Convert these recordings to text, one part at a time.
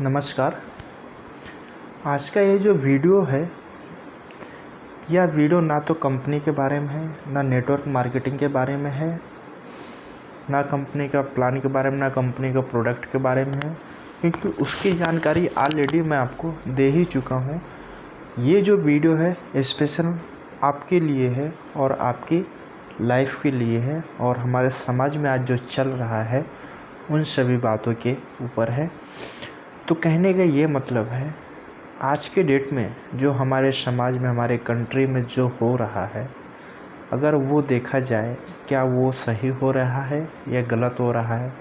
नमस्कार। आज का ये जो वीडियो है, यह वीडियो ना तो कंपनी के बारे में है, ना नेटवर्क मार्केटिंग के बारे में है, ना कंपनी का प्लान के बारे में, ना कंपनी का प्रोडक्ट के बारे में है, क्योंकि उसकी जानकारी ऑलरेडी मैं आपको दे ही चुका हूँ। ये जो वीडियो है स्पेशल आपके लिए है और आपकी लाइफ के लिए है और हमारे समाज में आज जो चल रहा है उन सभी बातों के ऊपर है। तो कहने का ये मतलब है, आज के डेट में जो हमारे समाज में, हमारे कंट्री में जो हो रहा है, अगर वो देखा जाए क्या वो सही हो रहा है या गलत हो रहा है।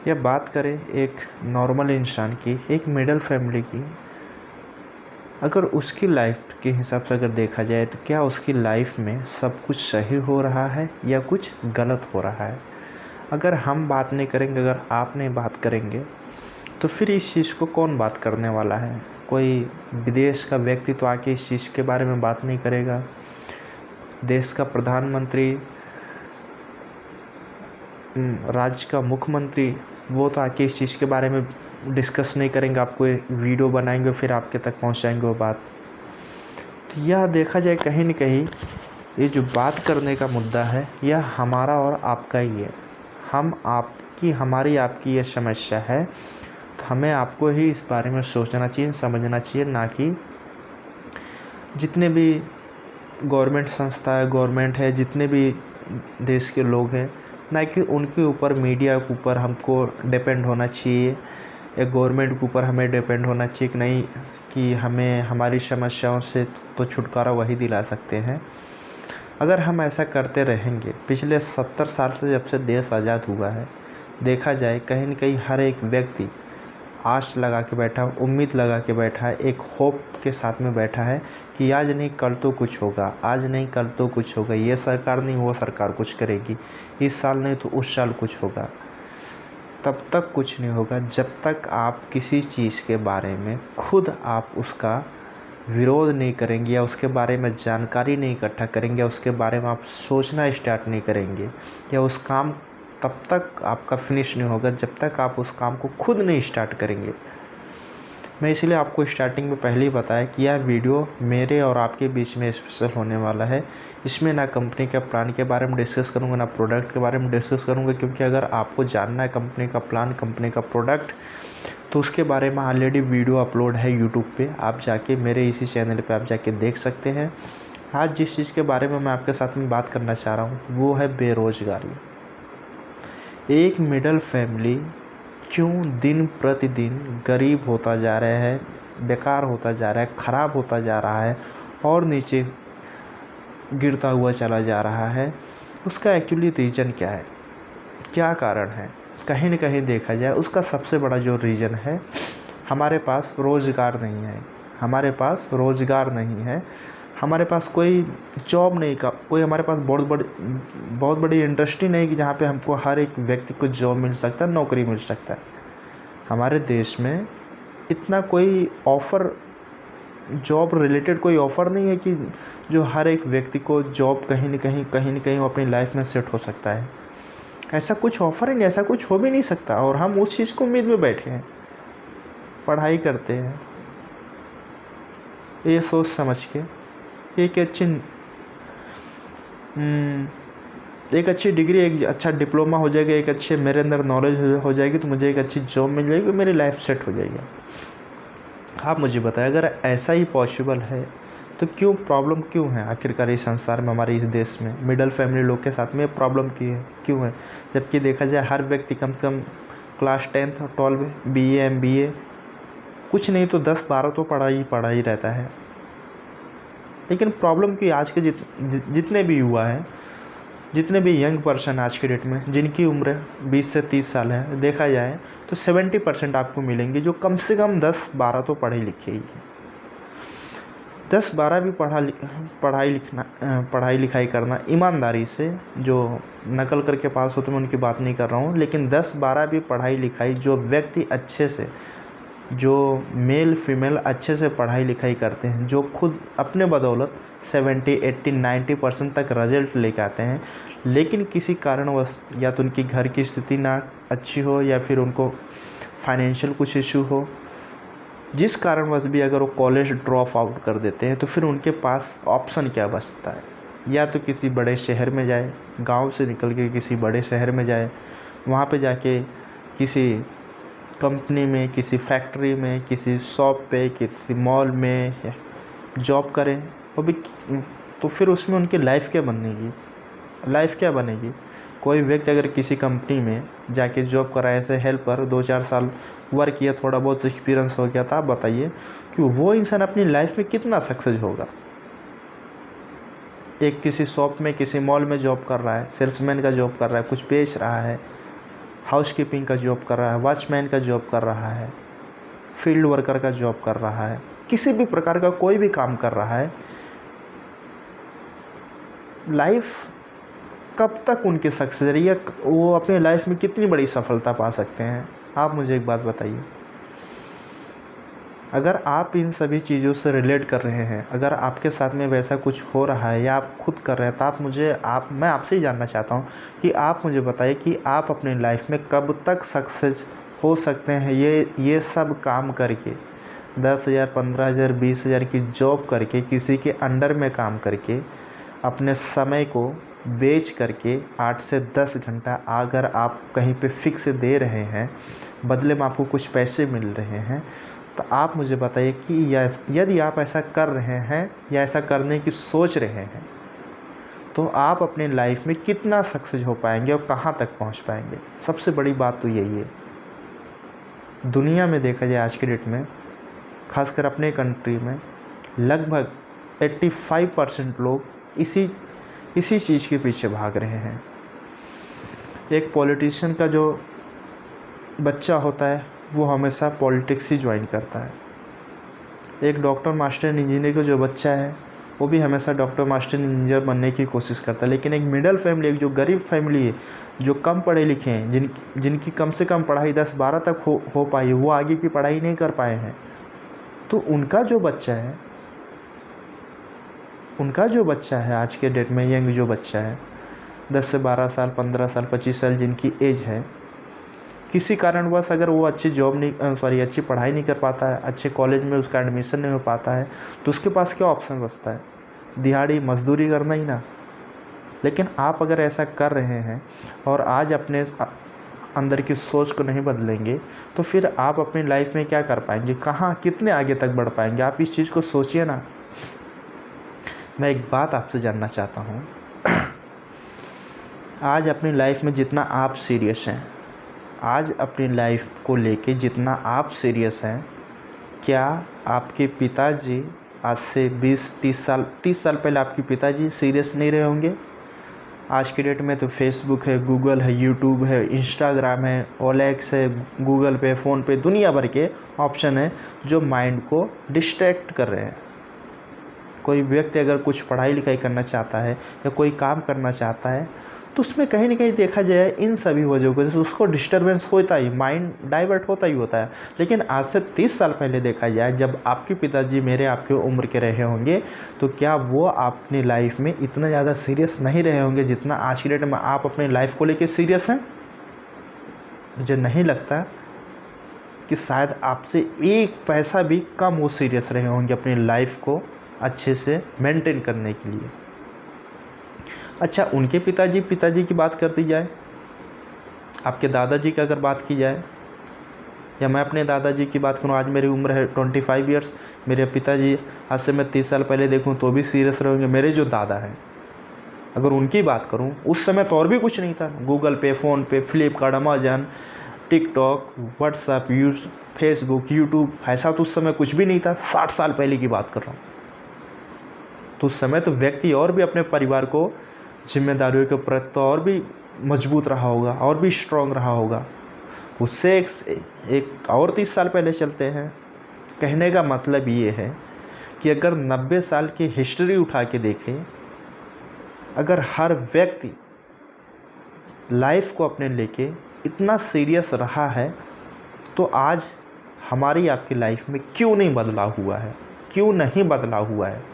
या बात करें एक नॉर्मल इंसान की, एक मिडिल फैमिली की, अगर उसकी लाइफ के हिसाब से अगर देखा जाए तो क्या उसकी लाइफ में सब कुछ सही हो रहा है या कुछ गलत हो रहा है। अगर हम बात नहीं करेंगे, अगर आप नहीं बात करेंगे, तो फिर इस चीज़ को कौन बात करने वाला है। कोई विदेश का व्यक्ति तो आके इस चीज़ के बारे में बात नहीं करेगा। देश का प्रधानमंत्री, राज्य का मुख्यमंत्री, वो तो आके इस चीज़ के बारे में डिस्कस नहीं करेंगे। आपको वीडियो बनाएंगे फिर आपके तक पहुंचाएंगे वो बात। तो यह देखा जाए कहीं न कहीं ये जो बात करने का मुद्दा है, यह हमारा और आपका ही है। हम आपकी, हमारी आपकी ये समस्या है, तो हमें आपको ही इस बारे में सोचना चाहिए, समझना चाहिए, ना कि जितने भी गवर्नमेंट संस्था है, गवर्नमेंट है, जितने भी देश के लोग हैं, ना कि उनके ऊपर, मीडिया के ऊपर हमको डिपेंड होना चाहिए या गवर्नमेंट के ऊपर हमें डिपेंड होना चाहिए कि नहीं, कि हमें हमारी समस्याओं से तो छुटकारा वही दिला सकते हैं। अगर हम ऐसा करते रहेंगे, पिछले 70 साल से जब से देश आज़ाद हुआ है, देखा जाए कहीं न कहीं हर एक व्यक्ति आश लगा के बैठा, उम्मीद लगा के बैठा है, एक होप के साथ में बैठा है कि आज नहीं कल तो कुछ होगा, आज नहीं कल तो कुछ होगा, ये सरकार नहीं वो सरकार कुछ करेगी, इस साल नहीं तो उस साल कुछ होगा। तब तक कुछ नहीं होगा जब तक आप किसी चीज़ के बारे में खुद आप उसका विरोध नहीं करेंगे या उसके बारे में जानकारी नहीं इकट्ठा करेंगे या उसके बारे में आप सोचना स्टार्ट नहीं करेंगे, या उस काम तब तक आपका फिनिश नहीं होगा जब तक आप उस काम को खुद नहीं स्टार्ट करेंगे। मैं इसलिए आपको स्टार्टिंग में पहले ही बताया कि यह वीडियो मेरे और आपके बीच में स्पेशल होने वाला है। इसमें ना कंपनी के प्लान के बारे में डिस्कस करूंगा, ना प्रोडक्ट के बारे में डिस्कस करूंगा, क्योंकि अगर आपको जानना है कंपनी का प्लान, कंपनी का प्रोडक्ट, तो उसके बारे में ऑलरेडी वीडियो अपलोड है यूट्यूब पे। आप जाके मेरे इसी चैनल पे आप जाके देख सकते हैं। आज जिस चीज़ के बारे में मैं आपके साथ में बात करना चाह रहा हूँ वो है बेरोज़गारी। एक मिडिल फैमिली क्यों दिन प्रतिदिन गरीब होता जा रहा है, बेकार होता जा रहा है, ख़राब होता जा रहा है और नीचे गिरता हुआ चला जा रहा है, उसका एक्चुअली रीज़न क्या है, क्या कारण है। कहीं न कहीं देखा जाए उसका सबसे बड़ा जो रीज़न है, हमारे पास रोज़गार नहीं है। हमारे पास रोज़गार नहीं है, हमारे पास कोई जॉब नहीं का, कोई हमारे पास बहुत बड़ी इंडस्ट्री नहीं कि जहाँ पे हमको हर एक व्यक्ति को जॉब मिल सकता है, नौकरी मिल सकता है। हमारे देश में इतना कोई ऑफ़र, जॉब रिलेटेड कोई ऑफ़र नहीं है कि जो हर एक व्यक्ति को जॉब कहीं न कहीं वो अपनी लाइफ में सेट हो सकता है। ऐसा कुछ ऑफ़र ही नहीं, ऐसा कुछ हो भी नहीं सकता। और हम उस चीज़ को उम्मीद में बैठे हैं, पढ़ाई करते हैं ये सोच समझ के एक अच्छी डिग्री, एक अच्छा डिप्लोमा हो जाएगा, एक अच्छे मेरे अंदर नॉलेज हो जाएगी, तो मुझे एक अच्छी जॉब मिल जाएगी, मेरी लाइफ सेट हो जाएगी। आप मुझे बताएं, अगर ऐसा ही पॉसिबल है तो क्यों प्रॉब्लम क्यों है आखिरकार इस संसार में, हमारे इस देश में मिडिल फैमिली लोग के साथ में प्रॉब्लम क्यों है। जबकि देखा जाए हर व्यक्ति कम से कम क्लास 10th और 12 BA MBA, कुछ नहीं तो 10-12 तो पढ़ा ही रहता है। लेकिन प्रॉब्लम कि आज के जितने भी युवा हैं, जितने भी यंग पर्सन आज के डेट में जिनकी उम्र 20 से 30 साल है, देखा जाए तो 70% आपको मिलेंगे जो कम से कम 10-12 तो पढ़े लिखे ही हैं। 10-12 भी पढ़ाई लिखाई करना ईमानदारी से, जो नकल करके पास होते मैं उनकी बात नहीं कर रहा हूँ, लेकिन 10-12 भी पढ़ाई लिखाई जो व्यक्ति अच्छे से, जो मेल फीमेल अच्छे से पढ़ाई लिखाई करते हैं, जो खुद अपने बदौलत 70, 80, 90% तक रिजल्ट लेके आते हैं, लेकिन किसी कारणवश या तो उनकी घर की स्थिति ना अच्छी हो या फिर उनको फाइनेंशियल कुछ इशू हो, जिस कारणवश भी अगर वो कॉलेज ड्रॉप आउट कर देते हैं तो फिर उनके पास ऑप्शन क्या बचता है? या तो किसी बड़े शहर में जाए, गांव से निकल के किसी बड़े शहर में जाए, वहाँ पे जाके किसी कंपनी में, किसी फैक्ट्री में, किसी शॉप पे, किसी मॉल में जॉब करें। वो भी तो फिर उसमें उनकी लाइफ क्या बनेगी? कोई व्यक्ति अगर किसी कंपनी में जाके जॉब कराए, ऐसे हेल्पर 2-4 साल वर्क किया, थोड़ा बहुत एक्सपीरियंस हो गया, तो आप बताइए कि वो इंसान अपनी लाइफ में कितना सक्सेस होगा। एक किसी शॉप में, किसी मॉल में जॉब कर रहा है, सेल्समैन का जॉब कर रहा है, कुछ बेच रहा है, हाउसकीपिंग का जॉब कर रहा है, वॉचमैन का जॉब कर रहा है, फील्ड वर्कर का जॉब कर रहा है, किसी भी प्रकार का कोई भी काम कर रहा है, लाइफ कब तक उनकी सक्सेस रही है? वो अपनी लाइफ में कितनी बड़ी सफलता पा सकते हैं? आप मुझे एक बात बताइए। अगर आप इन सभी चीज़ों से रिलेट कर रहे हैं, अगर आपके साथ में वैसा कुछ हो रहा है या आप खुद कर रहे हैं, तो मैं आपसे ही जानना चाहता हूँ कि आप मुझे बताइए कि आप अपनी लाइफ में कब तक सक्सेस हो सकते हैं ये सब काम करके, 10,000, 15,000, 20,000 की जॉब करके, किसी के अंडर में काम करके, अपने समय को बेच करके 8 से 10 घंटा अगर आप कहीं पे फिक्स दे रहे हैं, बदले में आपको कुछ पैसे मिल रहे हैं, तो आप मुझे बताइए कि यदि आप ऐसा कर रहे हैं या ऐसा करने की सोच रहे हैं, तो आप अपने लाइफ में कितना सक्सेस हो पाएंगे और कहाँ तक पहुँच पाएंगे? सबसे बड़ी बात तो यही है। दुनिया में देखा जाए आज के डेट में, खासकर अपने कंट्री में, लगभग 85% लोग इसी चीज़ के पीछे भाग रहे हैं। एक पॉलिटिशियन का जो बच्चा होता है वो हमेशा पॉलिटिक्स ही ज्वाइन करता है। एक डॉक्टर, मास्टर, इंजीनियर का जो बच्चा है वो भी हमेशा डॉक्टर, मास्टर, इंजीनियर बनने की कोशिश करता है। लेकिन एक मिडिल फैमिली, एक जो गरीब फैमिली है, जो कम पढ़े लिखे हैं, जिनकी कम से कम पढ़ाई 10-12 तक हो पाई है, वो आगे की पढ़ाई नहीं कर पाए हैं, तो उनका जो बच्चा है आज के डेट में, यंग जो बच्चा है, 10 से 12 साल, 15 साल, 25 साल जिनकी एज है, किसी कारणवश अगर वो अच्छी पढ़ाई नहीं कर पाता है, अच्छे कॉलेज में उसका एडमिशन नहीं हो पाता है, तो उसके पास क्या ऑप्शन बचता है? दिहाड़ी मजदूरी करना ही ना। लेकिन आप अगर ऐसा कर रहे हैं और आज अपने अंदर की सोच को नहीं बदलेंगे, तो फिर आप अपनी लाइफ में क्या कर पाएंगे? कहाँ, कितने आगे तक बढ़ पाएंगे? आप इस चीज़ को सोचिए ना। मैं एक बात आपसे जानना चाहता हूँ। आज अपनी लाइफ में जितना आप सीरियस हैं, आज अपनी लाइफ को लेके जितना आप सीरियस हैं, क्या आपके पिताजी आज से 20-30 साल पहले आपके पिताजी सीरियस नहीं रहे होंगे? आज के डेट में तो फेसबुक है, गूगल है, यूट्यूब है, इंस्टाग्राम है, ओलेक्स है, गूगल पे, फ़ोन पे, दुनिया भर के ऑप्शन है जो माइंड को डिस्ट्रैक्ट कर रहे हैं। कोई व्यक्ति अगर कुछ पढ़ाई लिखाई करना चाहता है या कोई काम करना चाहता है, तो उसमें कहीं ना कहीं देखा जाए इन सभी वजहों को, जैसे उसको डिस्टर्बेंस होता ही, माइंड डाइवर्ट होता है। लेकिन आज से 30 साल पहले देखा जाए, जब आपके पिताजी मेरे आपके उम्र के रहे होंगे, तो क्या वो अपनी लाइफ में इतना ज़्यादा सीरियस नहीं रहे होंगे जितना आज की डेट में आप अपनी लाइफ को लेकर सीरियस हैं? मुझे नहीं लगता कि शायद आपसे एक पैसा भी कम वो सीरियस रहे होंगे अपनी लाइफ को अच्छे से मेंटेन करने के लिए। अच्छा, उनके पिताजी की बात करती जाए, आपके दादाजी की अगर बात की जाए, या मैं अपने दादाजी की बात करूं, आज मेरी उम्र है 25 ईयर्स, मेरे पिताजी आज से मैं 30 साल पहले देखूं तो भी सीरियस रहेंगे। मेरे जो दादा हैं, अगर उनकी बात करूं, उस समय तो और भी कुछ नहीं था। गूगल पे, फ़ोन पे, Flipkart, Amazon, TikTok, WhatsApp, Facebook, YouTube, ऐसा तो उस समय कुछ भी नहीं था। 60 साल पहले की बात कर रहा हूँ। तो उस समय तो व्यक्ति और भी अपने परिवार को जिम्मेदारियों के प्रति तो और भी मजबूत रहा होगा, और भी स्ट्रॉन्ग रहा होगा। उससे एक और 30 साल पहले चलते हैं। कहने का मतलब ये है कि अगर 90 साल की हिस्ट्री उठा के देखें, अगर हर व्यक्ति लाइफ को अपने लेके इतना सीरियस रहा है, तो आज हमारी आपकी लाइफ में क्यों नहीं बदलाव हुआ है?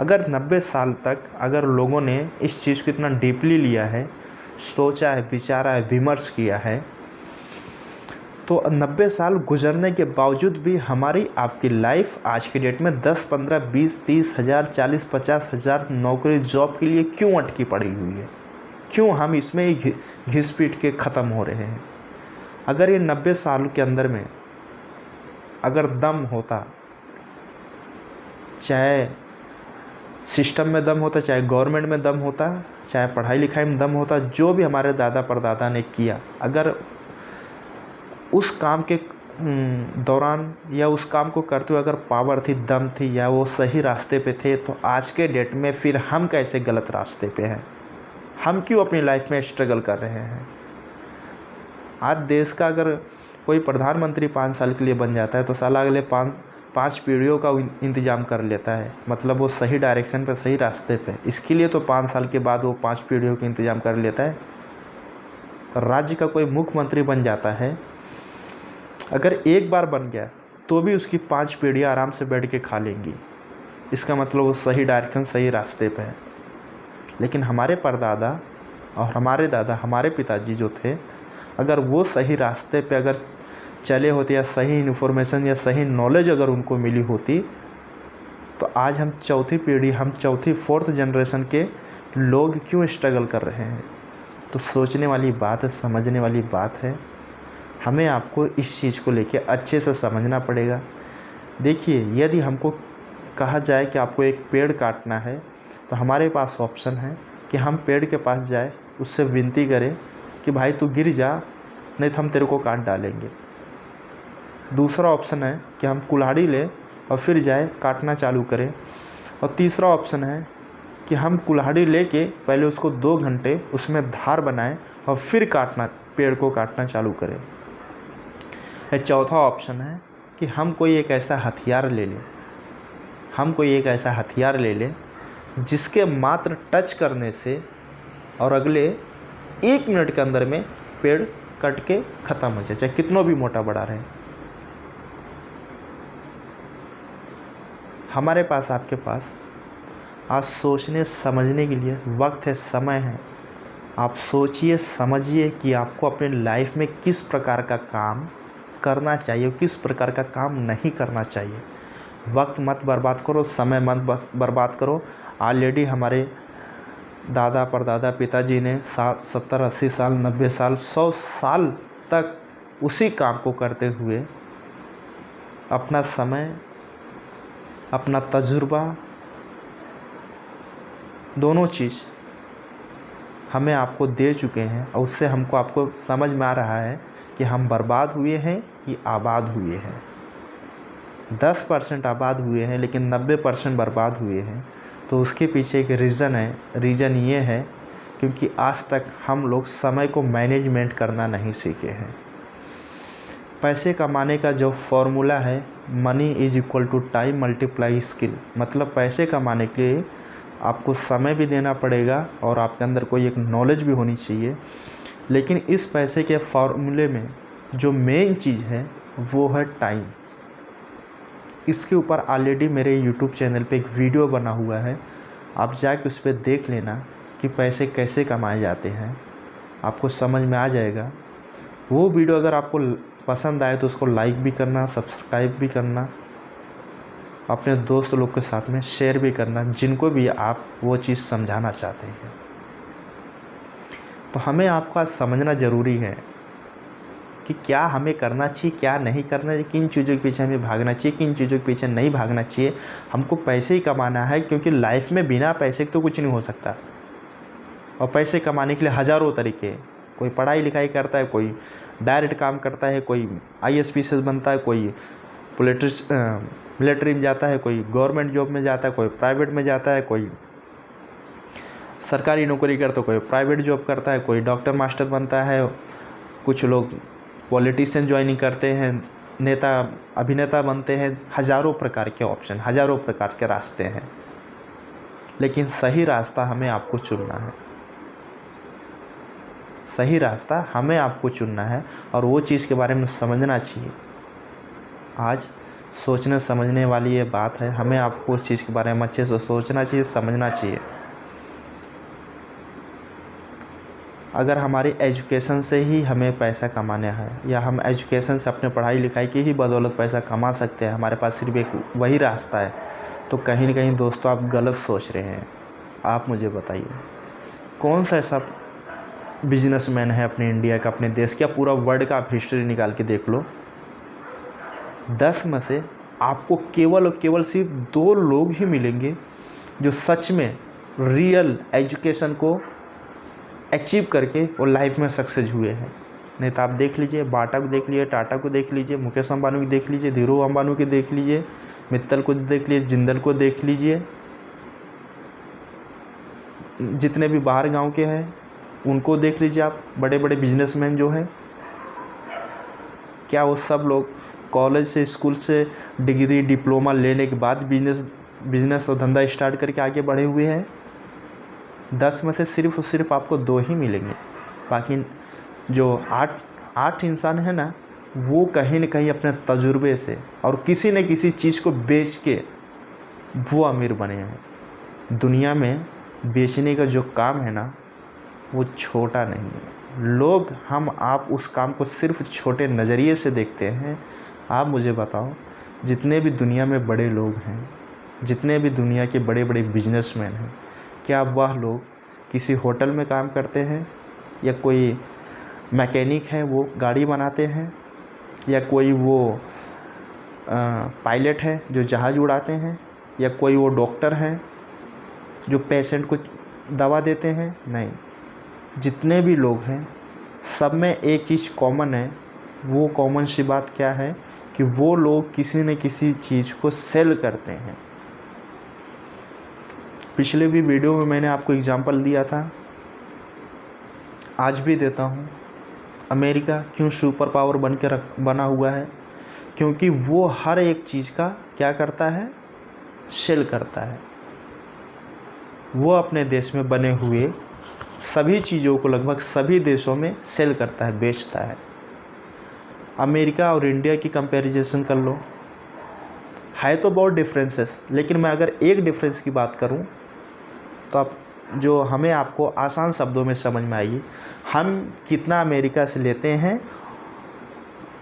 अगर 90 साल तक अगर लोगों ने इस चीज़ को इतना डीपली लिया है, सोचा है, विचारा है, विमर्श किया है, तो 90 साल गुजरने के बावजूद भी हमारी आपकी लाइफ आज की डेट में 10, 15, 20, 30 हज़ार, 40, 50 हज़ार नौकरी जॉब के लिए क्यों अटकी पड़ी हुई है? क्यों हम इसमें ही घिस पीट के ख़त्म हो रहे हैं? अगर ये 90 साल के अंदर में अगर दम होता, चाहे सिस्टम में दम होता, चाहे गवर्नमेंट में दम होता, चाहे पढ़ाई लिखाई में दम होता, जो भी हमारे दादा परदादा ने किया, अगर उस काम के दौरान या उस काम को करते हुए अगर पावर थी, दम थी, या वो सही रास्ते पे थे, तो आज के डेट में फिर हम कैसे गलत रास्ते पे हैं? हम क्यों अपनी लाइफ में स्ट्रगल कर रहे हैं? आज देश का अगर कोई प्रधानमंत्री 5 साल के लिए बन जाता है तो साला अगले 5 पीढ़ियों का इंतज़ाम कर लेता है, मतलब वो सही डायरेक्शन पे, सही रास्ते पे। इसके लिए तो 5 साल के बाद वो 5 पीढ़ियों का इंतज़ाम कर लेता है। राज्य का कोई मुख्यमंत्री बन जाता है, अगर एक बार बन गया तो भी उसकी 5 पीढ़ियाँ आराम से बैठ के खा लेंगी। इसका मतलब वो सही डायरेक्शन, सही रास्ते पे है। लेकिन हमारे परदादा और हमारे दादा, हमारे पिताजी जो थे, अगर वो सही रास्ते पे अगर चले होते, या सही इन्फॉर्मेशन या सही नॉलेज अगर उनको मिली होती, तो आज हम चौथी पीढ़ी, हम चौथी 4th जनरेशन के लोग क्यों स्ट्रगल कर रहे हैं? तो सोचने वाली बात है, समझने वाली बात है। हमें आपको इस चीज़ को लेके अच्छे से समझना पड़ेगा। देखिए, यदि हमको कहा जाए कि आपको एक पेड़ काटना है, तो हमारे पास ऑप्शन है कि हम पेड़ के पास जाए, उससे विनती करें कि भाई तू गिर जा, नहीं तो हम तेरे को काट डालेंगे। दूसरा ऑप्शन है कि हम कुल्हाड़ी लें और फिर जाए काटना चालू करें। और तीसरा ऑप्शन है कि हम कुल्हाड़ी लेके पहले उसको 2 घंटे उसमें धार बनाएं और फिर पेड़ को काटना चालू करें। चौथा ऑप्शन है कि हम कोई एक ऐसा हथियार ले लें, जिसके मात्र टच करने से और अगले 1 मिनट के अंदर में पेड़ कट के ख़त्म हो जाए, चाहे कितना भी मोटा बड़ा रहे। हमारे पास, आपके पास आज सोचने समझने के लिए वक्त है, समय है। आप सोचिए, समझिए कि आपको अपने लाइफ में किस प्रकार का काम करना चाहिए, किस प्रकार का काम नहीं करना चाहिए। वक्त मत बर्बाद करो, समय मत बर्बाद करो। ऑलरेडी हमारे दादा परदादा पिताजी ने 70, 80 साल, 90 साल, 100 साल तक उसी काम को करते हुए अपना समय, अपना तजुर्बा, दोनों चीज़ हमें आपको दे चुके हैं। और उससे आपको समझ में आ रहा है कि हम बर्बाद हुए हैं कि आबाद हुए हैं। 10% आबाद हुए हैं लेकिन 90% बर्बाद हुए हैं। तो उसके पीछे एक रीज़न ये है क्योंकि आज तक हम लोग समय को मैनेजमेंट करना नहीं सीखे हैं। पैसे कमाने का जो फॉर्मूला है, money is equal to time multiply skill, मतलब पैसे कमाने के लिए आपको समय भी देना पड़ेगा और आपके अंदर कोई एक नॉलेज भी होनी चाहिए। लेकिन इस पैसे के फॉर्मूले में जो मेन चीज़ है वो है टाइम। इसके ऊपर ऑलरेडी मेरे यूट्यूब चैनल पे एक वीडियो बना हुआ है, आप जाके उस पर देख लेना कि पैसे कैसे कमाए जाते हैं, आपको समझ में आ जाएगा। वो वीडियो अगर आपको पसंद आए तो उसको लाइक भी करना, सब्सक्राइब भी करना, अपने दोस्त लोग के साथ में शेयर भी करना, जिनको भी आप वो चीज़ समझाना चाहते हैं। तो हमें आपका समझना ज़रूरी है कि क्या हमें करना चाहिए, क्या नहीं करना चाहिए, किन चीज़ों के पीछे हमें भागना चाहिए, किन चीज़ों के पीछे नहीं भागना चाहिए। हमको पैसे ही कमाना है, क्योंकि लाइफ में बिना पैसे के तो कुछ नहीं हो सकता। और पैसे कमाने के लिए हज़ारों तरीके, कोई पढ़ाई लिखाई करता है, कोई डायरेक्ट काम करता है, कोई IAS बनता है, कोई मिलिट्री में जाता है, कोई गवर्नमेंट जॉब में जाता है, कोई प्राइवेट में जाता है, कोई सरकारी नौकरी करता है, कोई प्राइवेट जॉब करता है, कोई डॉक्टर मास्टर बनता है, कुछ लोग पॉलिटिशियन ज्वाइनिंग करते हैं, नेता अभिनेता बनते हैं। हज़ारों प्रकार के ऑप्शन, हज़ारों प्रकार के रास्ते हैं, लेकिन सही रास्ता हमें आपको चुनना है। सही रास्ता हमें आपको चुनना है और वो चीज़ के बारे में समझना चाहिए। आज सोचने समझने वाली ये बात है, हमें आपको उस चीज़ के बारे में अच्छे से सोचना चाहिए, समझना चाहिए। अगर हमारी एजुकेशन से ही हमें पैसा कमाना है या हम एजुकेशन से अपने पढ़ाई लिखाई की ही बदौलत पैसा कमा सकते हैं, हमारे पास सिर्फ एक वही रास्ता है, तो कहीं ना कहीं दोस्तों आप गलत सोच रहे हैं। आप मुझे बताइए कौन सा ऐसा बिजनेसमैन है अपने इंडिया का, अपने देश का, पूरा वर्ल्ड का आप हिस्ट्री निकाल के देख लो, 10 में से आपको केवल और केवल सिर्फ 2 लोग ही मिलेंगे जो सच में रियल एजुकेशन को अचीव करके वो लाइफ में सक्सेस हुए हैं। नहीं तो आप देख लीजिए, बाटा को देख लीजिए, टाटा को देख लीजिए, मुकेश अंबानी को देख लीजिए, धीरू अंबानी को देख लीजिए, मित्तल को देख लीजिए, जिंदल को देख लीजिए, जितने भी बाहर गांव के हैं उनको देख लीजिए आप, बड़े बड़े बिजनेसमैन जो हैं, क्या वो सब लोग कॉलेज से, स्कूल से डिग्री डिप्लोमा लेने के बाद बिजनेस और धंधा स्टार्ट करके आगे बढ़े हुए हैं? 10 में से सिर्फ और सिर्फ आपको 2 ही मिलेंगे। बाकी जो 8 इंसान है ना, वो कहीं न कहीं अपने तजुर्बे से और किसी न किसी चीज़ को बेच के वो अमीर बने हैं। दुनिया में बेचने का जो काम है ना, वो छोटा नहीं है। लोग, हम आप उस काम को सिर्फ छोटे नज़रिए से देखते हैं। आप मुझे बताओ, जितने भी दुनिया में बड़े लोग हैं, जितने भी दुनिया के बड़े बड़े बिजनेसमैन हैं, क्या वह लोग किसी होटल में काम करते हैं, या कोई मैकेनिक है वो गाड़ी बनाते हैं, या कोई वो पायलट है जो जहाज़ उड़ाते हैं, या कोई वो डॉक्टर है जो पेशेंट को दवा देते हैं? नहीं, जितने भी लोग हैं सब में एक चीज़ कॉमन है। वो कॉमन सी बात क्या है कि वो लोग किसी न किसी चीज़ को सेल करते हैं। पिछले भी वीडियो में मैंने आपको एग्जांपल दिया था, आज भी देता हूँ। अमेरिका क्यों सुपर पावर बना हुआ है? क्योंकि वो हर एक चीज़ का क्या करता है? सेल करता है। वो अपने देश में बने हुए सभी चीज़ों को लगभग सभी देशों में सेल करता है, बेचता है। अमेरिका और इंडिया की कंपैरिजन कर लो, है तो बहुत डिफरेंसेस, लेकिन मैं अगर एक डिफरेंस की बात करूं तो आप जो हमें आपको आसान शब्दों में समझ में आएगी, हम कितना अमेरिका से लेते हैं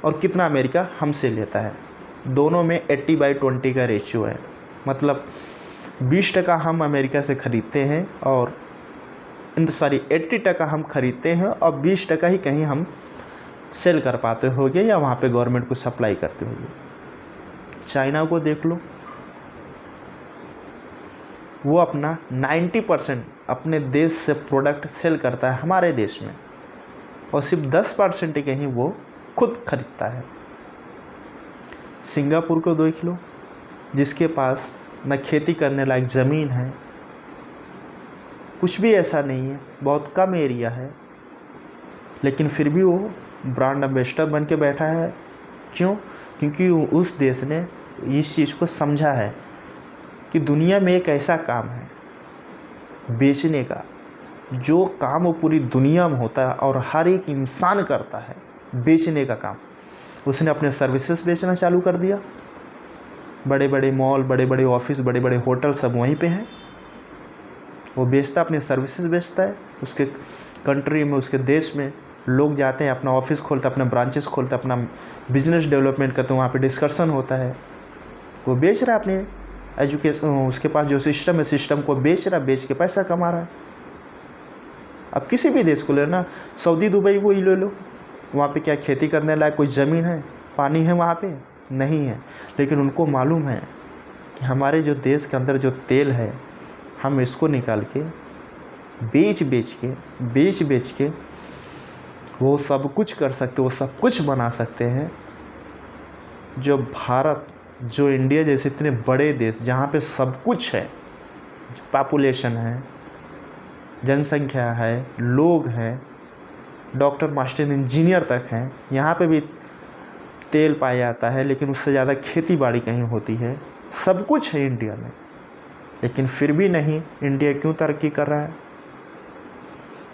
और कितना अमेरिका हमसे लेता है। दोनों में 80/20 का रेशियो है। मतलब 20% हम अमेरिका से ख़रीदते हैं और 80% हम ख़रीदते हैं और 20% ही कहीं हम सेल कर पाते होंगे या वहाँ पे गवर्नमेंट को सप्लाई करते होंगे। चाइना को देख लो, वो अपना 90% अपने देश से प्रोडक्ट सेल करता है हमारे देश में, और सिर्फ 10% के ही वो खुद खरीदता है। सिंगापुर को देख लो, जिसके पास न खेती करने लायक ज़मीन है, कुछ भी ऐसा नहीं है, बहुत कम एरिया है, लेकिन फिर भी वो ब्रांड एम्बेसडर बन के बैठा है। क्यों? क्योंकि उस देश ने इस चीज़ को समझा है कि दुनिया में एक ऐसा काम है बेचने का, जो काम वो पूरी दुनिया में होता है और हर एक इंसान करता है, बेचने का काम। उसने अपने सर्विसेज बेचना चालू कर दिया। बड़े बड़े मॉल, बड़े बड़े ऑफिस, बड़े बड़े होटल सब वहीं पे हैं। वो बेचता, अपने सर्विसेज बेचता है। उसके कंट्री में, उसके देश में लोग जाते हैं, अपना ऑफिस खोलते, अपना ब्रांचेस खोलते, अपना बिजनेस डेवलपमेंट करते हैं, वहाँ पे डिस्कशन होता है। वो बेच रहा है अपने एजुकेशन, उसके पास जो सिस्टम है, सिस्टम को बेच रहा है, बेच के पैसा कमा रहा है। अब किसी भी देश को लेना, सऊदी दुबई को ही ले लो, वहाँ पे क्या खेती करने लायक कोई ज़मीन है, पानी है वहाँ पे? नहीं है। लेकिन उनको मालूम है कि हमारे जो देश के अंदर जो तेल है, हम इसको निकाल के बेच के वो सब कुछ कर सकते, वो सब कुछ बना सकते हैं। जो भारत, जो इंडिया जैसे इतने बड़े देश, जहाँ पे सब कुछ है, पॉपुलेशन है, जनसंख्या है, लोग हैं, डॉक्टर, मास्टर, इंजीनियर तक हैं, यहाँ पे भी तेल पाया जाता है, लेकिन उससे ज़्यादा खेती बाड़ी कहीं होती है। सब कुछ है इंडिया में, लेकिन फिर भी नहीं। इंडिया क्यों तरक्की कर रहा है?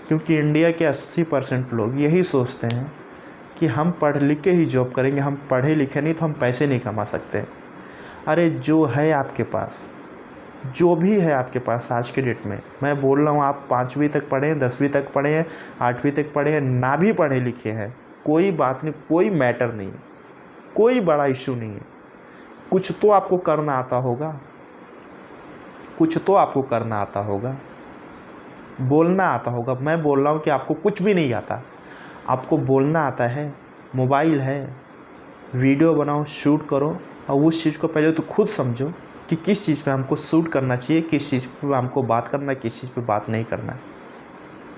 क्योंकि इंडिया के 80% लोग यही सोचते हैं कि हम पढ़ लिख के ही जॉब करेंगे, हम पढ़े लिखे नहीं तो हम पैसे नहीं कमा सकते। अरे जो है आपके पास, जो भी है आपके पास आज के डेट में, मैं बोल रहा हूँ आप 5वीं तक पढ़े हैं, 10वीं तक पढ़े हैं, 8वीं तक पढ़े हैं, ना भी पढ़े लिखे हैं, कोई बात नहीं, कोई मैटर नहीं है, कोई बड़ा इशू नहीं है। कुछ तो आपको करना आता होगा, कुछ तो आपको करना आता होगा, बोलना आता होगा। मैं बोल रहा हूँ कि आपको कुछ भी नहीं आता, आपको बोलना आता है, मोबाइल है, वीडियो बनाओ, शूट करो, और उस चीज़ को पहले तो खुद समझो कि किस चीज़ पे हमको शूट करना चाहिए, किस चीज़ पे हमको बात करना है, किस चीज़ पे बात नहीं करना है।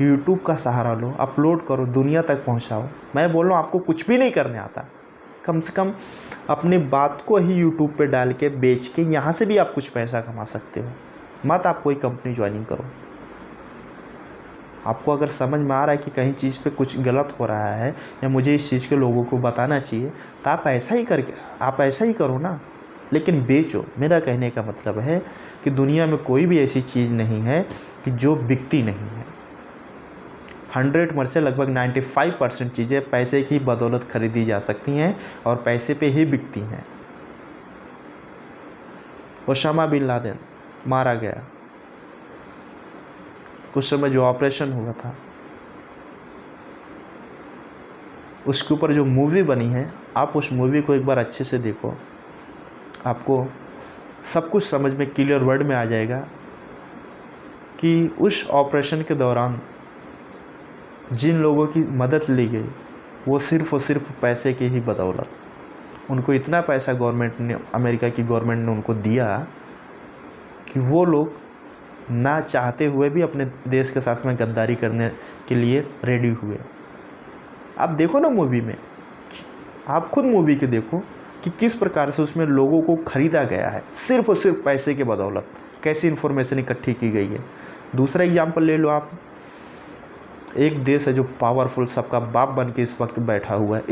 यूट्यूब का सहारा लो, अपलोड करो, दुनिया तक पहुंचाओ। मैं बोल रहा हूँ आपको कुछ भी नहीं करने आता, कम से कम अपनी बात को ही यूट्यूब पे डाल के बेच के यहाँ से भी आप कुछ पैसा कमा सकते हो। मत आप कोई कंपनी ज्वाइनिंग करो। आपको अगर समझ में आ रहा है कि कहीं चीज़ पे कुछ गलत हो रहा है या मुझे इस चीज़ के लोगों को बताना चाहिए, तो आप ऐसा ही करो ना, लेकिन बेचो। मेरा कहने का मतलब है कि दुनिया में कोई भी ऐसी चीज़ नहीं है कि जो बिकती नहीं है। 100 में से लगभग 95% चीज़ें पैसे की बदौलत खरीदी जा सकती हैं और पैसे पे ही बिकती हैं। ओसामा बिन लादेन मारा गया, उस समय जो ऑपरेशन हुआ था, उसके ऊपर जो मूवी बनी है, आप उस मूवी को एक बार अच्छे से देखो, आपको सब कुछ समझ में क्लियर वर्ड में आ जाएगा कि उस ऑपरेशन के दौरान जिन लोगों की मदद ली गई वो सिर्फ़ और सिर्फ पैसे की ही बदौलत, उनको इतना पैसा गवर्नमेंट ने, अमेरिका की गवर्नमेंट ने उनको दिया कि वो लोग ना चाहते हुए भी अपने देश के साथ में गद्दारी करने के लिए रेडी हुए। आप देखो ना मूवी में, आप खुद मूवी के देखो कि किस प्रकार से उसमें लोगों को ख़रीदा गया है सिर्फ़ और सिर्फ पैसे के बदौलत, कैसी इन्फॉर्मेशन इकट्ठी की गई है। दूसरा एग्जाम्पल ले लो आप, एक देश है जो पावरफुल, सबका बाप बन के इस वक्त बैठा हुआ है,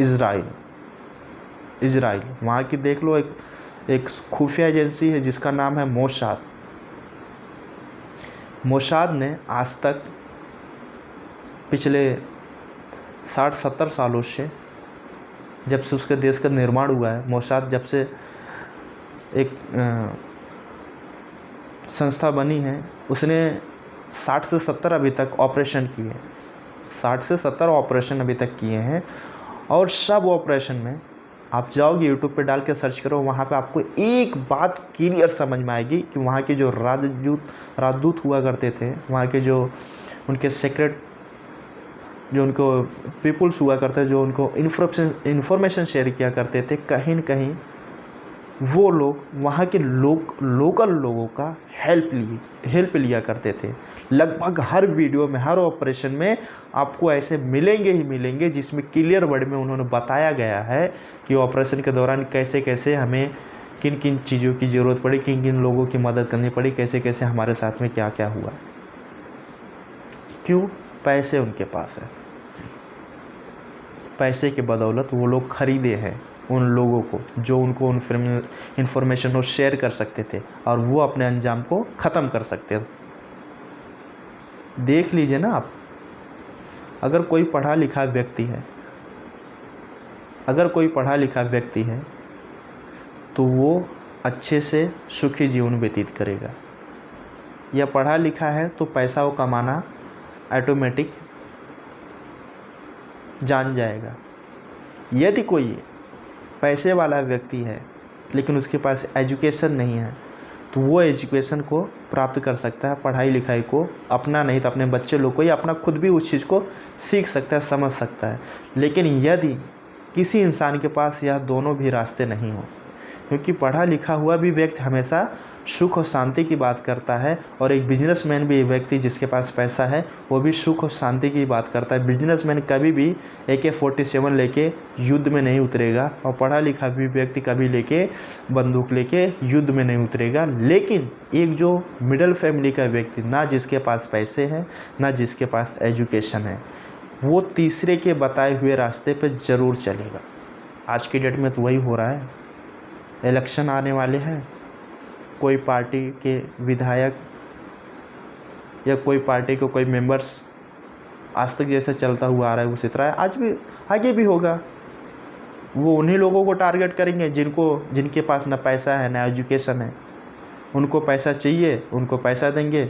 इज़राइल। वहाँ की देख लो, एक खुफिया एजेंसी है जिसका नाम है मोसाद ने आज तक पिछले 60-70 सालों से, जब से उसके देश का निर्माण हुआ है, मोसाद जब से एक संस्था बनी है, उसने 60 से 70 अभी तक ऑपरेशन किए, 60 से 70 ऑपरेशन अभी तक किए हैं। और सब ऑपरेशन में आप जाओगे, यूट्यूब पे डाल के सर्च करो, वहाँ पे आपको एक बात क्लियर समझ में आएगी कि वहाँ के जो राजदूत हुआ करते थे, वहाँ के जो उनके सीक्रेट, जो उनको पीपुल्स हुआ करते, जो उनको इन्फॉर्मेशन शेयर किया करते थे, कहीं न कहीं वो लोग वहाँ के लोकल लोगों का हेल्प लिया करते थे। लगभग हर वीडियो में, हर ऑपरेशन में आपको ऐसे मिलेंगे ही मिलेंगे जिसमें क्लियर वर्ड में उन्होंने बताया गया है कि ऑपरेशन के दौरान कैसे कैसे हमें किन किन चीज़ों की ज़रूरत पड़ी, किन किन लोगों की मदद करनी पड़ी, कैसे कैसे हमारे साथ में क्या क्या हुआ। क्यों? पैसे उनके पास है, पैसे के बदौलत वो लोग खरीदे हैं उन लोगों को जो उनको इन्फॉर्मेशन को शेयर कर सकते थे और वो अपने अंजाम को ख़त्म कर सकते थे। देख लीजिए ना आप, अगर कोई पढ़ा लिखा व्यक्ति है तो वो अच्छे से सुखी जीवन व्यतीत करेगा, या पढ़ा लिखा है तो पैसा वो कमाना ऑटोमेटिक जान जाएगा। यदि कोई पैसे वाला व्यक्ति है लेकिन उसके पास एजुकेशन नहीं है, तो वो एजुकेशन को प्राप्त कर सकता है, पढ़ाई लिखाई को अपना नहीं तो अपने बच्चे लोग को या अपना खुद भी उस चीज़ को सीख सकता है, समझ सकता है। लेकिन यदि किसी इंसान के पास यह दोनों भी रास्ते नहीं हो, क्योंकि पढ़ा लिखा हुआ भी व्यक्ति हमेशा सुख और शांति की बात करता है, और एक बिजनेसमैन भी व्यक्ति जिसके पास पैसा है वो भी सुख और शांति की बात करता है। बिजनेसमैन कभी भी AK-47 लेके युद्ध में नहीं उतरेगा, और पढ़ा लिखा भी व्यक्ति कभी लेके बंदूक लेके युद्ध में नहीं उतरेगा। लेकिन एक जो मिडिल फैमिली का व्यक्ति, ना जिसके पास पैसे हैं ना जिसके पास एजुकेशन है, वो तीसरे के बताए हुए रास्ते पर ज़रूर चलेगा। आज की डेट में तो वही हो रहा है। इलेक्शन आने वाले हैं, कोई पार्टी के विधायक या कोई पार्टी के कोई मेंबर्स आज तक जैसे चलता हुआ आ रहा है उसी तरह आज भी आगे भी होगा। वो उन्हीं लोगों को टारगेट करेंगे जिनके पास ना पैसा है ना एजुकेशन है, उनको पैसा चाहिए, उनको पैसा देंगे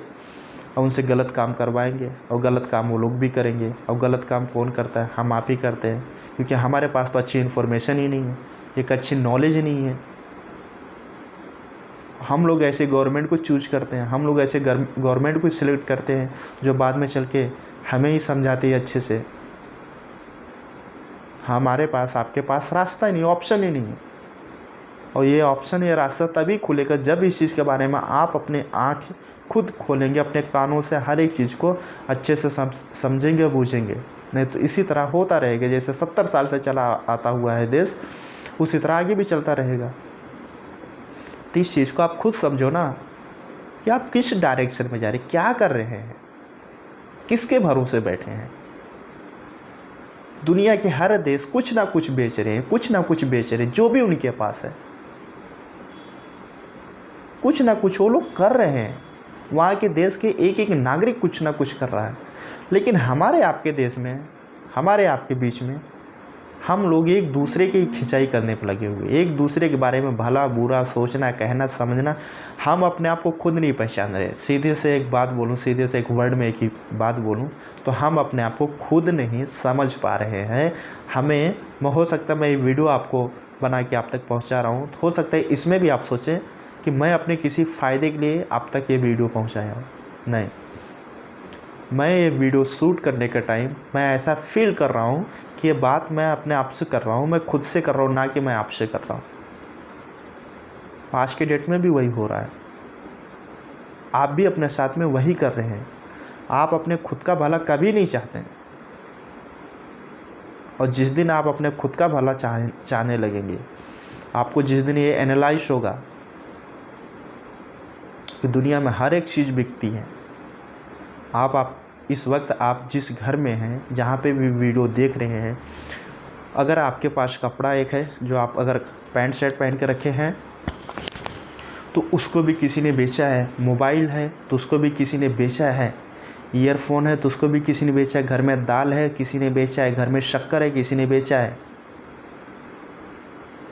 और उनसे गलत काम करवाएंगे, और गलत काम वो लोग भी करेंगे। और गलत काम कौन करता है? हम आप ही करते हैं, क्योंकि हमारे पास तो अच्छी इन्फॉर्मेशन ही नहीं है, एक अच्छी नॉलेज ही नहीं है। हम लोग ऐसे गवर्नमेंट को चूज करते हैं, हम लोग ऐसे गवर्नमेंट को सिलेक्ट करते हैं जो बाद में चल के हमें ही समझाती है अच्छे से। हमारे पास, आपके पास रास्ता ही नहीं, ऑप्शन ही नहीं है। और ये ऑप्शन, ये रास्ता तभी खुलेगा जब इस चीज़ के बारे में आप अपने आँख खुद खोलेंगे, अपने कानों से हर एक चीज़ को अच्छे से समझेंगे, बूझेंगे। नहीं तो इसी तरह होता रहेगा जैसे 70 साल से चला आता हुआ है देश, उसी तरह आगे भी चलता रहेगा। तो इस चीज़ को आप खुद समझो ना कि आप किस डायरेक्शन में जा रहे, क्या कर रहे हैं, किसके भरोसे बैठे हैं। दुनिया के हर देश कुछ ना कुछ बेच रहे हैं, कुछ ना कुछ बेच रहे हैं, जो भी उनके पास है कुछ ना कुछ वो लोग कर रहे हैं। वहाँ के देश के एक एक नागरिक कुछ ना कुछ कर रहा है। लेकिन हमारे आपके देश में, हमारे आपके बीच में हम लोग एक दूसरे की खिंचाई करने पर लगे हुए, एक दूसरे के बारे में भला बुरा सोचना, कहना, समझना। हम अपने आप को खुद नहीं पहचान रहे। सीधे से एक बात बोलूँ, सीधे से एक वर्ड में एक ही बात बोलूँ तो हम अपने आप को खुद नहीं समझ पा रहे हैं। हमें हो सकता है मैं ये वीडियो आपको बना के आप तक पहुँचा रहा हूँ, हो सकता है इसमें भी आप सोचें कि मैं अपने किसी फ़ायदे के लिए आप तक ये वीडियो पहुँचाया हूँ। नहीं, मैं ये वीडियो शूट करने के टाइम मैं ऐसा फील कर रहा हूँ कि ये बात मैं अपने आप से कर रहा हूँ, मैं खुद से कर रहा हूँ, ना कि मैं आपसे कर रहा हूँ। आज के डेट में भी वही हो रहा है। आप भी अपने साथ में वही कर रहे हैं। आप अपने खुद का भला कभी नहीं चाहते हैं। और जिस दिन आप अपने खुद का भला चाहने लगेंगे, आपको जिस दिन ये एनालाइज होगा कि दुनिया में हर एक चीज़ बिकती है। आप इस वक्त आप जिस घर में हैं, जहाँ पे भी वीडियो देख रहे हैं, अगर आपके पास कपड़ा एक है जो आप अगर पैंट शर्ट पहन के रखे हैं तो उसको भी किसी ने बेचा है। मोबाइल है तो उसको भी किसी ने बेचा है। ईयरफोन है तो उसको भी किसी ने बेचा है। घर में दाल है किसी ने बेचा है। घर में शक्कर है किसी ने बेचा है।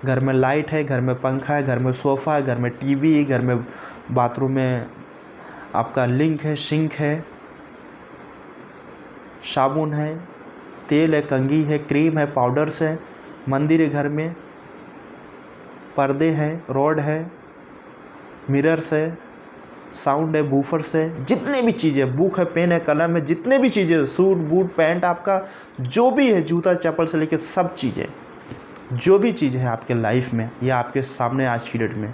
घर में लाइट है, घर में पंखा है, घर में सोफ़ा है, घर में टीवी है, घर में बाथरूम में आपका लिंक है, सिंक है, साबुन है, तेल है, कंघी है, क्रीम है, पाउडर्स है, मंदिर है, घर में पर्दे हैं, रॉड है, मिरर्स है, साउंड है, बूफर्स है, जितने भी चीज़ें, बुक है, पेन है, कलम है, जितने भी चीज़ें, सूट बूट पैंट, आपका जो भी है, जूता चप्पल से लेकर सब चीज़ें, जो भी चीज़ है आपके लाइफ में या आपके सामने आज की डेट में,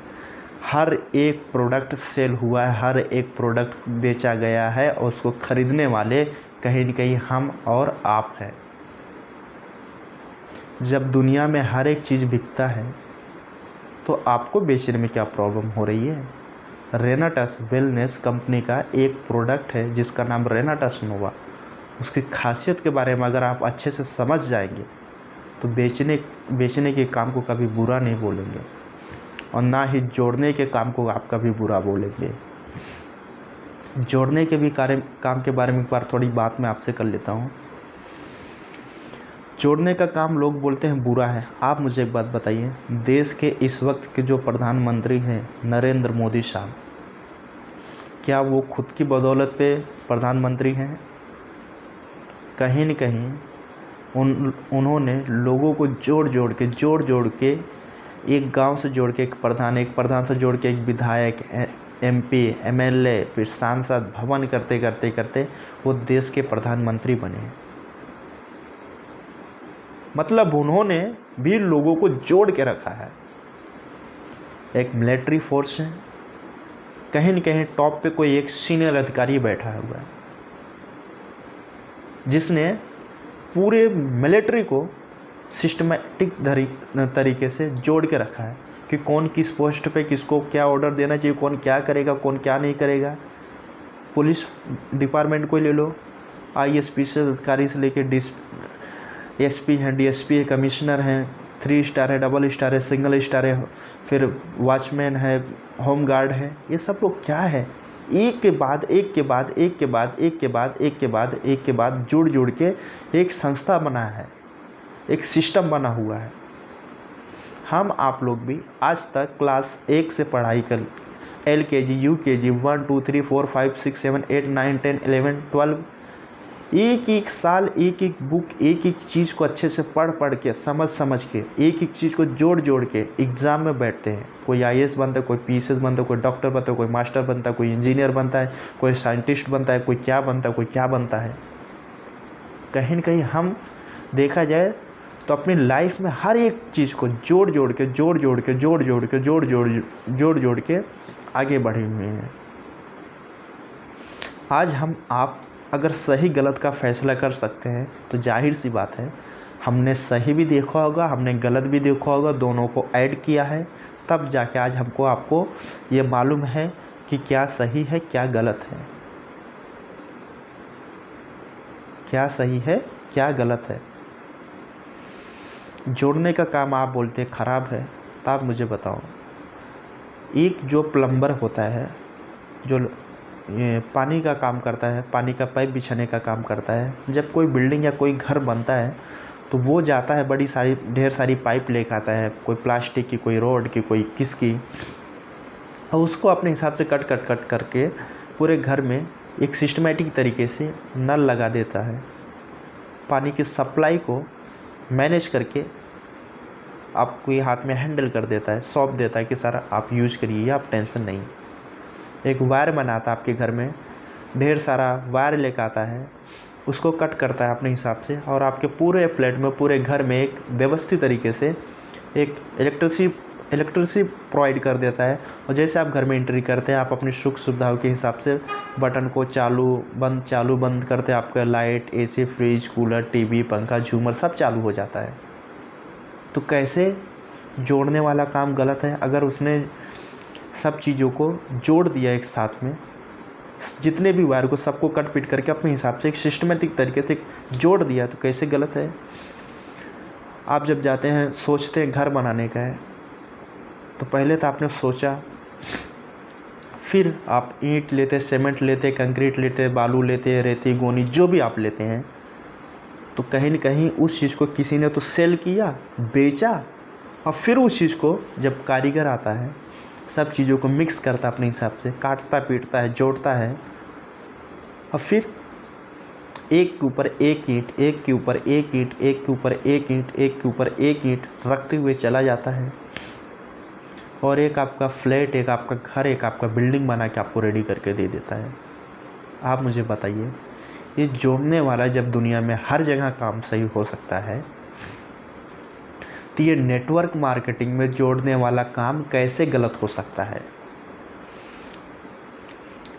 हर एक प्रोडक्ट सेल हुआ है, हर एक प्रोडक्ट बेचा गया है और उसको ख़रीदने वाले कहीं न कहीं हम और आप हैं। जब दुनिया में हर एक चीज़ बिकता है तो आपको बेचने में क्या प्रॉब्लम हो रही है? रेनाटस वेलनेस कंपनी का एक प्रोडक्ट है जिसका नाम रेनाटस नोवा। उसकी खासियत के बारे में अगर आप अच्छे से समझ जाएंगे तो बेचने के काम को कभी बुरा नहीं बोलेंगे और ना ही जोड़ने के काम को आप कभी बुरा बोलेंगे। जोड़ने के भी काम के बारे में एक बार थोड़ी बात मैं आपसे कर लेता हूँ। जोड़ने का काम लोग बोलते हैं बुरा है। आप मुझे एक बात बताइए, देश के इस वक्त के जो प्रधानमंत्री हैं नरेंद्र मोदी साहब, क्या वो खुद की बदौलत पे प्रधानमंत्री हैं? कहीं न कहीं उन्होंने लोगों को जोड़ के एक गांव से जोड़ के एक प्रधान से जोड़ के एक विधायक, MP, MLA, फिर सांसद, भवन करते वो देश के प्रधानमंत्री बने। मतलब उन्होंने भी लोगों को जोड़ के रखा है। एक मिलिट्री फोर्स है, कहीं न कहीं टॉप पे कोई एक सीनियर अधिकारी बैठा हुआ है जिसने पूरे मिलिट्री को सिस्टमैटिक तरीके से जोड़ के रखा है कि कौन किस पोस्ट पे किसको क्या ऑर्डर देना चाहिए, कौन क्या करेगा, कौन क्या नहीं करेगा। पुलिस डिपार्टमेंट को ले लो, ISP से अधिकारी से लेकर SP हैं, DSP है, कमिश्नर हैं, 3 स्टार है, डबल स्टार है, सिंगल स्टार है, फिर वॉचमैन है, होम गार्ड है। ये सब लोग क्या है? एक के बाद एक जुड़ के एक संस्था बना है, एक सिस्टम बना हुआ है। हम आप लोग भी आज तक क्लास 1 से पढ़ाई LKG UKG 1 2 3 4 5 6 7 8 9 10 11 12 एक एक साल एक एक बुक एक एक चीज़ को अच्छे से पढ़ पढ़ के समझ के एक एक चीज़ को जोड़ जोड़ के एग्ज़ाम में बैठते हैं। कोई IAS बनता है, कोई PCS बनता है, कोई डॉक्टर बनता है, कोई मास्टर बनता है, कोई इंजीनियर बनता है, कोई साइंटिस्ट बनता है, कोई क्या बनता है, कोई क्या बनता है। कहीं न कहीं हम देखा जाए तो अपनी लाइफ में हर एक चीज़ को जोड़ जोड़ के आगे बढ़े हुए हैं। आज आप अगर सही गलत का फैसला कर सकते हैं तो जाहिर सी बात है हमने सही भी देखा होगा, हमने गलत भी देखा होगा, दोनों को ऐड किया है, तब जाके आज आपको ये मालूम है कि क्या सही है क्या गलत है, क्या सही है क्या गलत है। जोड़ने का काम आप बोलते हैं ख़राब है, तो आप मुझे बताओ, एक जो प्लम्बर होता है जो ये पानी का काम करता है, पानी का पाइप बिछाने का काम करता है, जब कोई बिल्डिंग या कोई घर बनता है तो वो जाता है ढेर सारी पाइप लेकर आता है, कोई प्लास्टिक की, कोई रोड की, कोई किसकी, और उसको अपने हिसाब से कट करके पूरे घर में एक सिस्टमेटिक तरीके से नल लगा देता है। पानी की सप्लाई को मैनेज करके आपको ये हाथ में हैंडल कर देता है, सौंप देता है कि सर आप यूज करिए, आप टेंशन नहीं। एक वायर बनाता है आपके घर में, ढेर सारा वायर लेकर आता है, उसको कट करता है अपने हिसाब से, और आपके पूरे फ्लैट में, पूरे घर में एक व्यवस्थित तरीके से एक इलेक्ट्रिसिटी प्रोवाइड कर देता है। और जैसे आप घर में एंट्री करते हैं, आप अपनी सुख सुविधाओं के हिसाब से बटन को चालू बंद करते हैं, आपका light, AC, fridge, cooler, TV, पंखा, झूमर सब चालू हो जाता है। तो कैसे जोड़ने वाला काम गलत है? अगर उसने सब चीज़ों को जोड़ दिया एक साथ में, जितने भी वायर को सबको कट पीट करके अपने हिसाब से एक सिस्टमेटिक तरीके से जोड़ दिया, तो कैसे गलत है? आप जब जाते हैं, सोचते हैं घर बनाने का है, तो पहले तो आपने सोचा, फिर आप ईंट लेते, सीमेंट लेते, कंक्रीट लेते, बालू लेते, रेती, गोनी, जो भी आप लेते हैं, तो कहीं न कहीं उस चीज़ को किसी ने तो सेल किया, बेचा, और फिर उस चीज़ को जब कारीगर आता है, सब चीज़ों को मिक्स करता है अपने हिसाब से, काटता पीटता है, जोड़ता है, और फिर एक के ऊपर एक ईंट, एक के ऊपर एक ईंट, एक के ऊपर एक ईंट, एक के ऊपर एक ईंट रखते हुए चला जाता है, और एक आपका फ्लैट, एक आपका घर, एक आपका बिल्डिंग बना के आपको रेडी करके दे देता है। आप मुझे बताइए, ये जोड़ने वाला जब दुनिया में हर जगह काम सही हो सकता है, तो ये नेटवर्क मार्केटिंग में जोड़ने वाला काम कैसे गलत हो सकता है?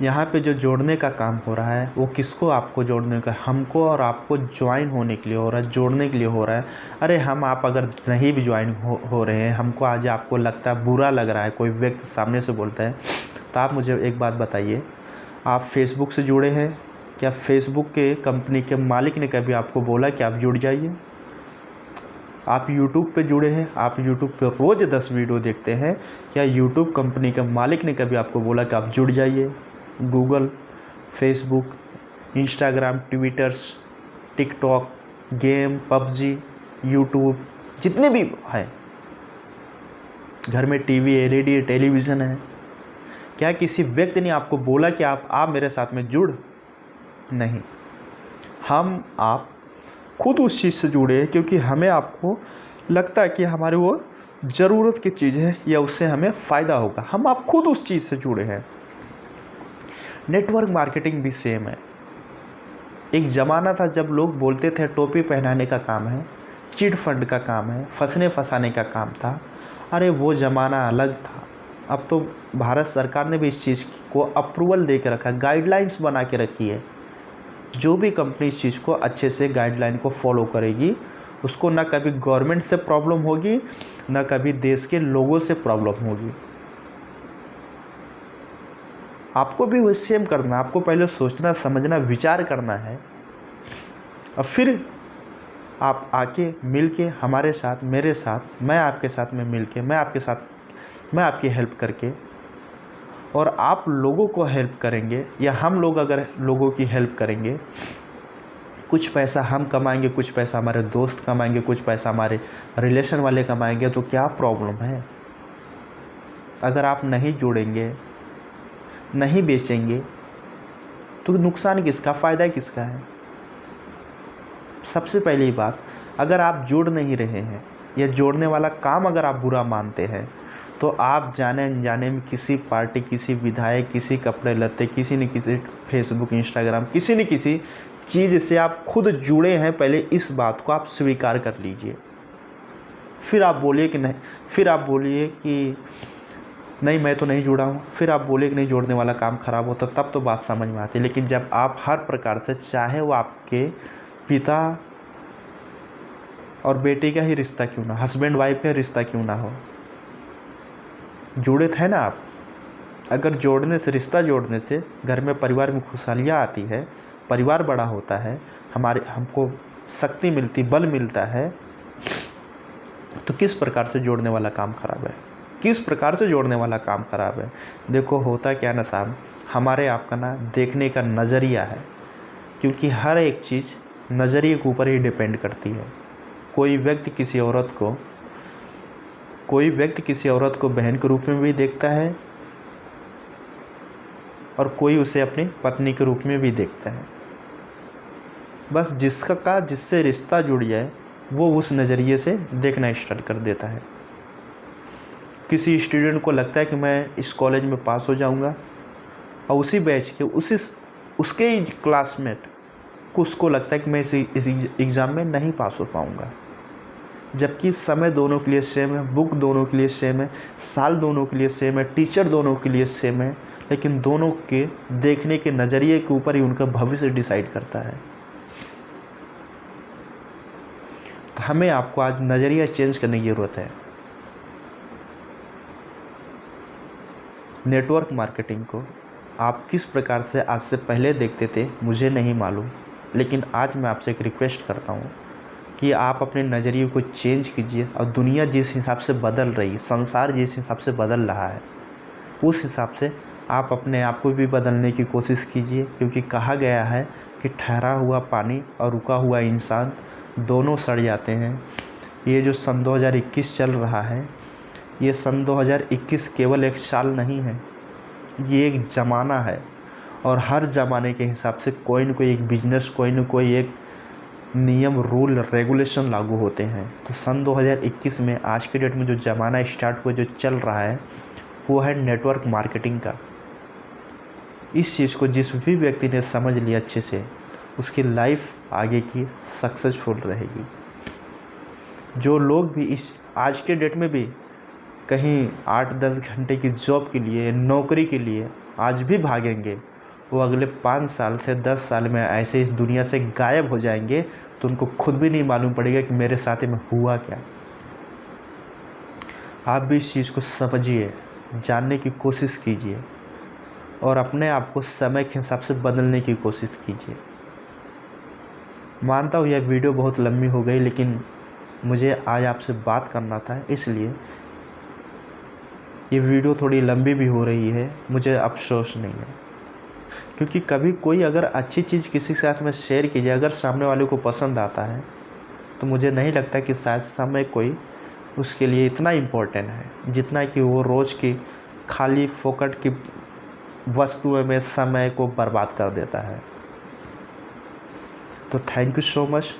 यहाँ पे जो जोड़ने का काम हो रहा है वो किसको, आपको जोड़ने का, हमको और आपको ज्वाइन होने के लिए हो रहा है, जोड़ने के लिए हो रहा है। अरे आप अगर नहीं भी ज्वाइन हो रहे हैं, हमको आज आपको लगता है, बुरा लग रहा है, कोई व्यक्ति सामने से बोलता है, तो आप मुझे एक बात बताइए, आप फेसबुक से जुड़े हैं क्या? फेसबुक के कंपनी के मालिक ने कभी आपको बोला कि आप जुड़ जाइए? आप यूट्यूब पे जुड़े हैं, आप यूट्यूब पे रोज़ 10 वीडियो देखते हैं, क्या यूट्यूब कंपनी के मालिक ने कभी आपको बोला कि आप जुड़ जाइए? Google, Facebook, Instagram, Twitters, TikTok, game, PUBG, YouTube, जितने भी हैं, घर में TV है, रेडियो, टेलीविज़न है, क्या किसी व्यक्ति ने आपको बोला कि आप मेरे साथ में जुड़? नहीं, आप खुद उस चीज़ से जुड़े हैं क्योंकि हमें आपको लगता है कि हमारे वो ज़रूरत की चीज़ है या उससे हमें फ़ायदा होगा, आप खुद उस चीज़ से जुड़े हैं। नेटवर्क मार्केटिंग भी सेम है। एक ज़माना था जब लोग बोलते थे टोपी पहनाने का काम है, चिट फंड का काम है, फंसने फंसाने का काम था। अरे वो ज़माना अलग था। अब तो भारत सरकार ने भी इस चीज़ को अप्रूवल दे के रखा है, गाइडलाइंस बना के रखी है। जो भी कंपनी इस चीज़ को अच्छे से गाइडलाइन को फॉलो करेगी, उसको ना कभी गवर्नमेंट से प्रॉब्लम होगी, ना कभी देश के लोगों से प्रॉब्लम होगी। आपको भी वही सेम करना, आपको पहले सोचना, समझना, विचार करना है, और फिर आप आके मिल के हमारे साथ, मेरे साथ, मैं आपके साथ में मिल के, मैं आपकी हेल्प करके, और आप लोगों को हेल्प करेंगे, या हम लोग अगर लोगों की हेल्प करेंगे, कुछ पैसा हम कमाएंगे, कुछ पैसा हमारे दोस्त कमाएंगे, कुछ पैसा हमारे रिलेशन वाले कमाएंगे, तो क्या प्रॉब्लम है? अगर आप नहीं जुड़ेंगे, नहीं बेचेंगे तो नुकसान किसका, फ़ायदा किसका है? सबसे पहली बात, अगर आप जोड़ नहीं रहे हैं या जोड़ने वाला काम अगर आप बुरा मानते हैं तो आप जाने अनजाने में किसी पार्टी, किसी विधायक, किसी कपड़े लत्ते, किसी न किसी फेसबुक, इंस्टाग्राम, किसी न किसी चीज़ से आप खुद जुड़े हैं। पहले इस बात को आप स्वीकार कर लीजिए, फिर आप बोलिए कि नहीं, फिर आप बोलिए कि नहीं मैं तो नहीं जुड़ा हूँ, फिर आप बोलिए कि नहीं जोड़ने वाला काम ख़राब होता, तब तो बात समझ में आती है। लेकिन जब आप हर प्रकार से, चाहे वो आपके पिता और बेटे का ही रिश्ता क्यों ना, हस्बैंड वाइफ का रिश्ता क्यों ना हो, जुड़े थे ना आप। अगर जोड़ने से, रिश्ता जोड़ने से घर में, परिवार में खुशहालियाँ आती है, परिवार बड़ा होता है, हमको शक्ति मिलती, बल मिलता है, तो किस प्रकार से जोड़ने वाला काम खराब है? किस प्रकार से जोड़ने वाला काम खराब है? देखो होता क्या ना साहब, हमारे आपका ना देखने का नज़रिया है, क्योंकि हर एक चीज़ नज़रिए के ऊपर ही डिपेंड करती है। कोई व्यक्ति किसी औरत को बहन के रूप में भी देखता है और कोई उसे अपनी पत्नी के रूप में भी देखता है। बस जिससे रिश्ता जुड़ जाए वो उस नज़रिए से देखना स्टार्ट कर देता है। किसी स्टूडेंट को लगता है कि मैं इस कॉलेज में पास हो जाऊंगा, और उसी बैच के उसके ही क्लासमेट को उसको लगता है कि मैं इस एग्ज़ाम में नहीं पास हो पाऊंगा। जबकि समय दोनों के लिए सेम है, बुक दोनों के लिए सेम है, साल दोनों के लिए सेम है, टीचर दोनों के लिए सेम है, लेकिन दोनों के देखने के नज़रिए के ऊपर ही उनका भविष्य डिसाइड करता है। तो हमें आपको आज नज़रिया चेंज करने की ज़रूरत है। नेटवर्क मार्केटिंग को आप किस प्रकार से आज से पहले देखते थे मुझे नहीं मालूम, लेकिन आज मैं आपसे एक रिक्वेस्ट करता हूँ कि आप अपने नज़रिए को चेंज कीजिए, और दुनिया जिस हिसाब से बदल रही है, संसार जिस हिसाब से बदल रहा है, उस हिसाब से आप अपने आप को भी बदलने की कोशिश कीजिए। क्योंकि कहा गया है कि ठहरा हुआ पानी और रुका हुआ इंसान दोनों सड़ जाते हैं। ये जो सन 2021 चल रहा है, ये सन 2021 केवल एक साल नहीं है, ये एक ज़माना है, और हर ज़माने के हिसाब से कोई न कोई एक बिजनेस, कोई न कोई एक नियम, रूल, रेगुलेशन लागू होते हैं। तो सन 2021 में आज के डेट में जो ज़माना स्टार्ट हुआ, जो चल रहा है, वो है नेटवर्क मार्केटिंग का। इस चीज़ को जिस भी व्यक्ति ने समझ लिया अच्छे से, उसकी लाइफ आगे की सक्सेसफुल रहेगी। जो लोग भी इस आज के डेट में भी कहीं 8-10 घंटे की जॉब के लिए, नौकरी के लिए आज भी भागेंगे, वो अगले 5 साल से 10 साल में ऐसे इस दुनिया से गायब हो जाएंगे, तो उनको खुद भी नहीं मालूम पड़ेगा कि मेरे साथ में हुआ क्या। आप भी इस चीज़ को समझिए, जानने की कोशिश कीजिए, और अपने आप को समय के हिसाब से बदलने की कोशिश कीजिए। मानता हूँ यह वीडियो बहुत लंबी हो गई, लेकिन मुझे आज आपसे बात करना था, इसलिए ये वीडियो थोड़ी लंबी भी हो रही है। मुझे अफसोस नहीं है, क्योंकि कभी कोई अगर अच्छी चीज़ किसी के साथ में शेयर कीजिए, अगर सामने वाले को पसंद आता है, तो मुझे नहीं लगता कि शायद समय कोई उसके लिए इतना इम्पोर्टेंट है जितना कि वो रोज़ की खाली फोकट की वस्तुओं में समय को बर्बाद कर देता है। तो थैंक यू सो मच,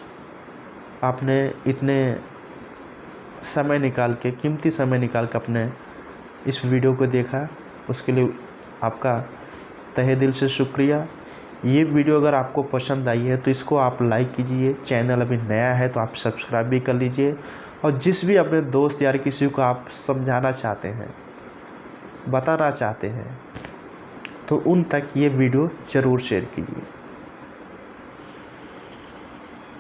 आपने इतने समय निकाल के, कीमती समय निकाल के अपने इस वीडियो को देखा, उसके लिए आपका तहे दिल से शुक्रिया। ये वीडियो अगर आपको पसंद आई है तो इसको आप लाइक कीजिए, चैनल अभी नया है तो आप सब्सक्राइब भी कर लीजिए, और जिस भी अपने दोस्त यार किसी को आप समझाना चाहते हैं, बताना चाहते हैं, तो उन तक ये वीडियो ज़रूर शेयर कीजिए।